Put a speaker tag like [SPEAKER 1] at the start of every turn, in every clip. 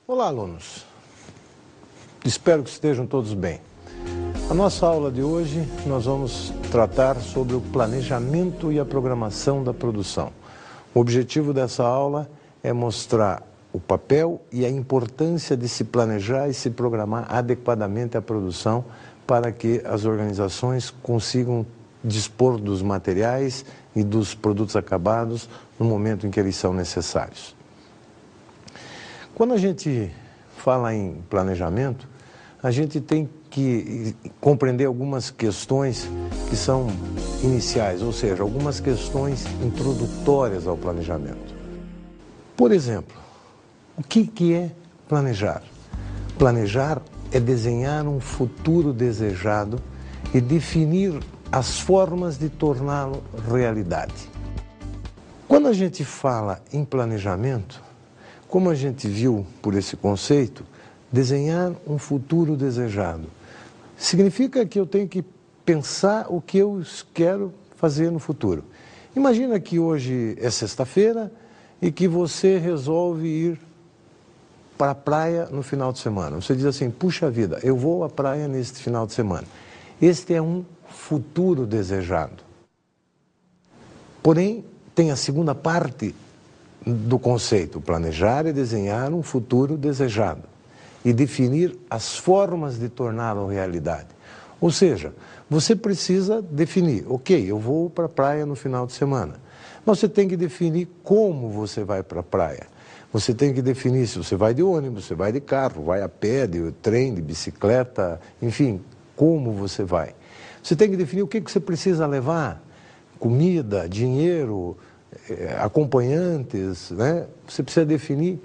[SPEAKER 1] Olá, alunos. Espero que estejam todos bem. A nossa aula de hoje nós vamos tratar sobre o planejamento e a programação da produção. O objetivo dessa aula é mostrar o papel e a importância de se planejar e se programar adequadamente a produção para que as organizações consigam dispor dos materiais e dos produtos acabados no momento em que eles são necessários. Quando a gente fala em planejamento, a gente tem que compreender algumas questões que são iniciais, ou seja, algumas questões introdutórias ao planejamento. Por exemplo, o que é planejar? Planejar é desenhar um futuro desejado e definir as formas de torná-lo realidade. Quando a gente fala em planejamento, como a gente viu por esse conceito, desenhar um futuro desejado significa que eu tenho que pensar o que eu quero fazer no futuro. Imagina que hoje é sexta-feira e que você resolve ir para a praia no final de semana. Você diz assim, puxa vida, eu vou à praia neste final de semana. Este é um futuro desejado. Porém, tem a segunda parte do conceito. Planejar é desenhar um futuro desejado e definir as formas de torná-lo realidade. Ou seja, você precisa definir, ok, eu vou para a praia no final de semana. Mas você tem que definir como você vai para a praia. Você tem que definir se você vai de ônibus, você vai de carro, vai a pé, de trem, de bicicleta, enfim, como você vai. Você tem que definir o que você precisa levar, comida, dinheiro, acompanhantes, né? Você precisa definir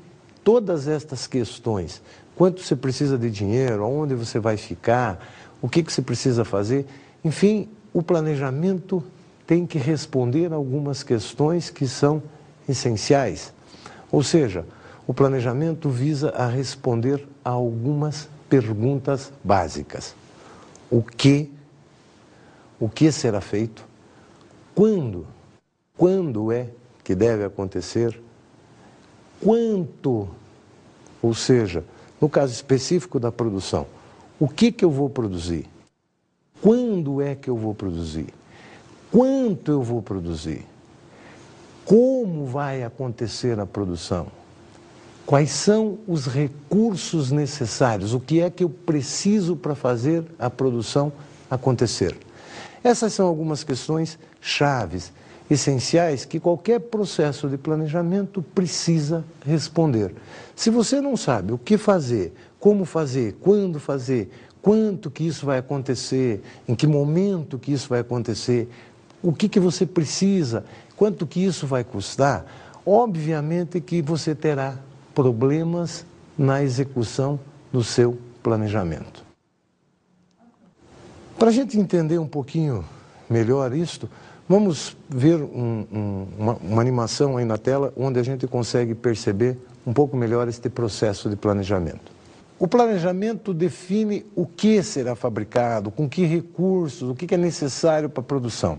[SPEAKER 1] todas estas questões. Quanto você precisa de dinheiro, aonde você vai ficar, o que você precisa fazer. Enfim, o planejamento tem que responder a algumas questões que são essenciais. Ou seja, o planejamento visa a responder a algumas perguntas básicas. O que será feito? Quando é que deve acontecer? Quanto, ou seja, no caso específico da produção, o que eu vou produzir? Quando é que eu vou produzir? Quanto eu vou produzir? Como vai acontecer a produção? Quais são os recursos necessários? O que é que eu preciso para fazer a produção acontecer? Essas são algumas questões chaves, essenciais, que qualquer processo de planejamento precisa responder. Se você não sabe o que fazer, como fazer, quando fazer, quanto que isso vai acontecer, em que momento que isso vai acontecer, o que você precisa, quanto que isso vai custar, obviamente que você terá problemas na execução do seu planejamento. Para a gente entender um pouquinho melhor isto, vamos ver uma animação aí na tela onde a gente consegue perceber um pouco melhor este processo de planejamento. O planejamento define o que será fabricado, com que recursos, o que é necessário para a produção.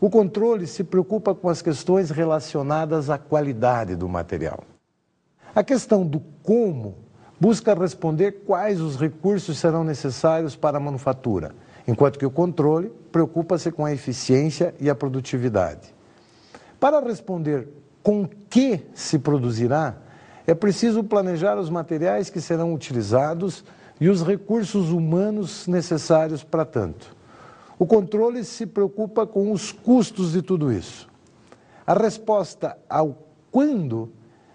[SPEAKER 1] O controle se preocupa com as questões relacionadas à qualidade do material. A questão do como busca responder quais os recursos serão necessários para a manufatura, enquanto que o controle preocupa-se com a eficiência e a produtividade. Para responder com que se produzirá, é preciso planejar os materiais que serão utilizados e os recursos humanos necessários para tanto. O controle se preocupa com os custos de tudo isso. A resposta ao quando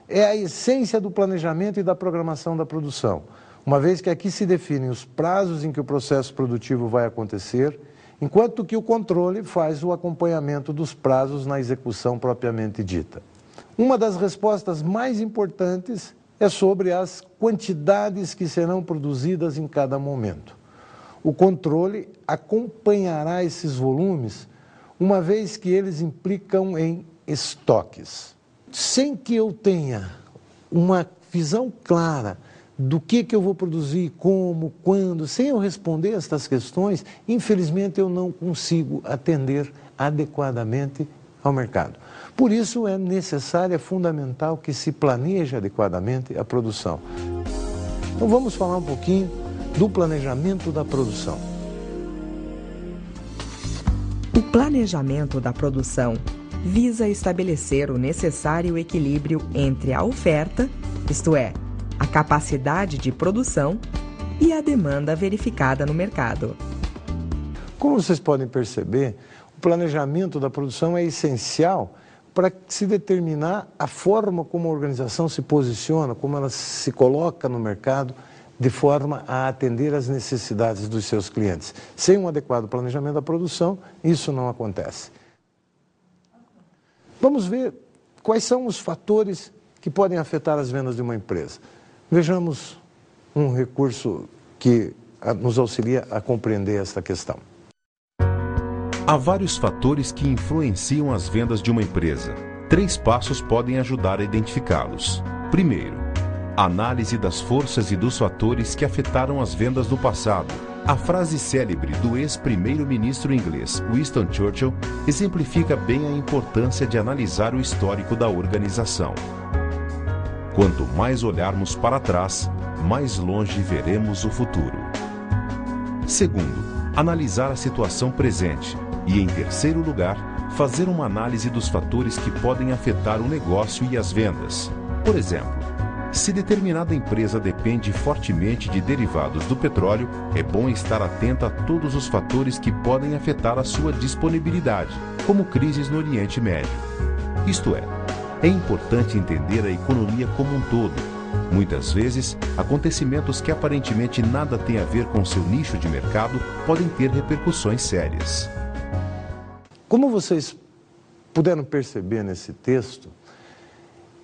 [SPEAKER 1] é a essência do planejamento e da programação da produção, uma vez que aqui se definem os prazos em que o processo produtivo vai acontecer, enquanto que o controle faz o acompanhamento dos prazos na execução propriamente dita. Uma das respostas mais importantes é sobre as quantidades que serão produzidas em cada momento. O controle acompanhará esses volumes, uma vez que eles implicam em estoques. Sem que eu tenha uma visão clara do que eu vou produzir, como, quando, sem eu responder estas questões, infelizmente eu não consigo atender adequadamente ao mercado. Por isso é necessário, é fundamental que se planeje adequadamente a produção. Então vamos falar um pouquinho do planejamento da produção.
[SPEAKER 2] O planejamento da produção visa estabelecer o necessário equilíbrio entre a oferta, isto é, a capacidade de produção, e a demanda verificada no mercado.
[SPEAKER 1] Como vocês podem perceber, o planejamento da produção é essencial para se determinar a forma como a organização se posiciona, como ela se coloca no mercado, de forma a atender às necessidades dos seus clientes. Sem um adequado planejamento da produção, isso não acontece. Vamos ver quais são os fatores que podem afetar as vendas de uma empresa. Vejamos um recurso que nos auxilia a compreender esta questão.
[SPEAKER 3] Há vários fatores que influenciam as vendas de uma empresa. 3 passos podem ajudar a identificá-los. Primeiro, análise das forças e dos fatores que afetaram as vendas no passado. A frase célebre do ex-primeiro-ministro inglês Winston Churchill exemplifica bem a importância de analisar o histórico da organização. Quanto mais olharmos para trás, mais longe veremos o futuro. Segundo, analisar a situação presente. E, em terceiro lugar, fazer uma análise dos fatores que podem afetar o negócio e as vendas. Por exemplo, se determinada empresa depende fortemente de derivados do petróleo, é bom estar atento a todos os fatores que podem afetar a sua disponibilidade, como crises no Oriente Médio. Isto é importante entender a economia como um todo. Muitas vezes, acontecimentos que aparentemente nada têm a ver com seu nicho de mercado podem ter repercussões sérias.
[SPEAKER 1] Como vocês puderam perceber nesse texto,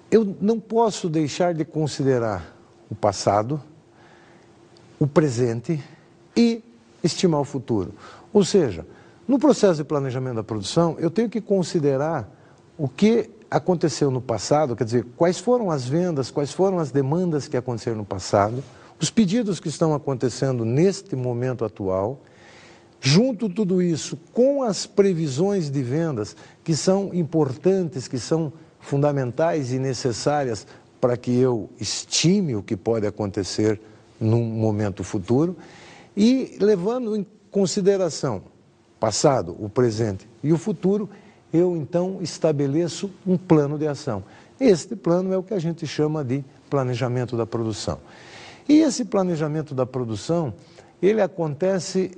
[SPEAKER 1] eu não posso deixar de considerar o passado, o presente e estimar o futuro. Ou seja, no processo de planejamento da produção, eu tenho que considerar o que aconteceu no passado, quer dizer, quais foram as vendas, quais foram as demandas que aconteceram no passado, os pedidos que estão acontecendo neste momento atual, junto tudo isso com as previsões de vendas que são importantes, que são fundamentais e necessárias para que eu estime o que pode acontecer num momento futuro e levando em consideração o passado, o presente e o futuro, eu então estabeleço um plano de ação. Este plano é o que a gente chama de planejamento da produção. E esse planejamento da produção, ele acontece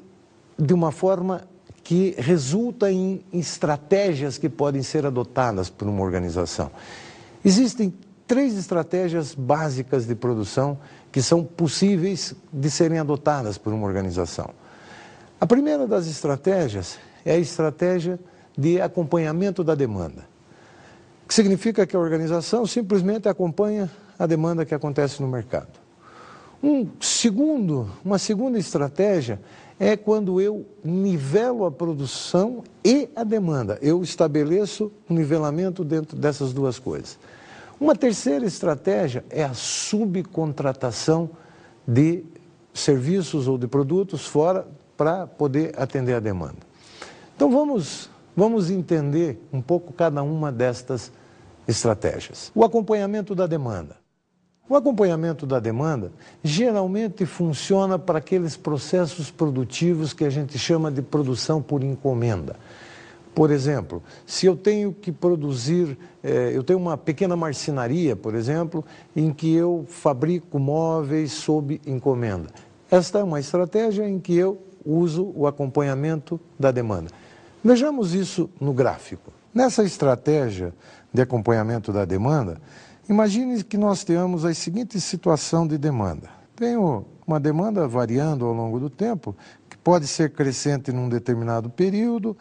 [SPEAKER 1] de uma forma que resulta em estratégias que podem ser adotadas por uma organização. Existem 3 estratégias básicas de produção que são possíveis de serem adotadas por uma organização. A primeira das estratégias é a estratégia de acompanhamento da demanda, que significa que a organização simplesmente acompanha a demanda que acontece no mercado. Uma segunda estratégia é quando eu nivelo a produção e a demanda. Eu estabeleço um nivelamento dentro dessas 2 coisas. Uma terceira estratégia é a subcontratação de serviços ou de produtos fora para poder atender a demanda. Então vamos entender um pouco cada uma destas estratégias. O acompanhamento da demanda. O acompanhamento da demanda geralmente funciona para aqueles processos produtivos que a gente chama de produção por encomenda. Por exemplo, se eu tenho que produzir, eu tenho uma pequena marcenaria, por exemplo, em que eu fabrico móveis sob encomenda. Esta é uma estratégia em que eu uso o acompanhamento da demanda. Vejamos isso no gráfico. Nessa estratégia de acompanhamento da demanda, imagine que nós tenhamos a seguinte situação de demanda. Tenho uma demanda variando ao longo do tempo, que pode ser crescente num determinado período,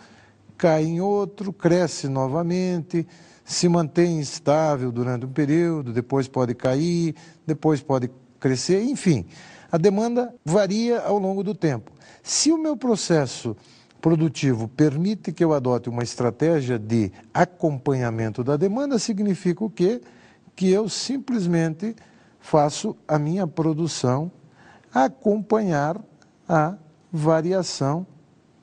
[SPEAKER 1] cai em outro, cresce novamente, se mantém estável durante um período, depois pode cair, depois pode crescer, enfim. A demanda varia ao longo do tempo. Se o meu processo produtivo permite que eu adote uma estratégia de acompanhamento da demanda, significa o quê? Que eu simplesmente faço a minha produção acompanhar a variação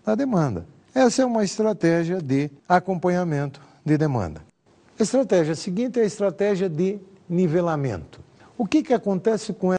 [SPEAKER 1] da demanda. Essa é uma estratégia de acompanhamento de demanda. A estratégia seguinte é a estratégia de nivelamento. O que acontece com ela?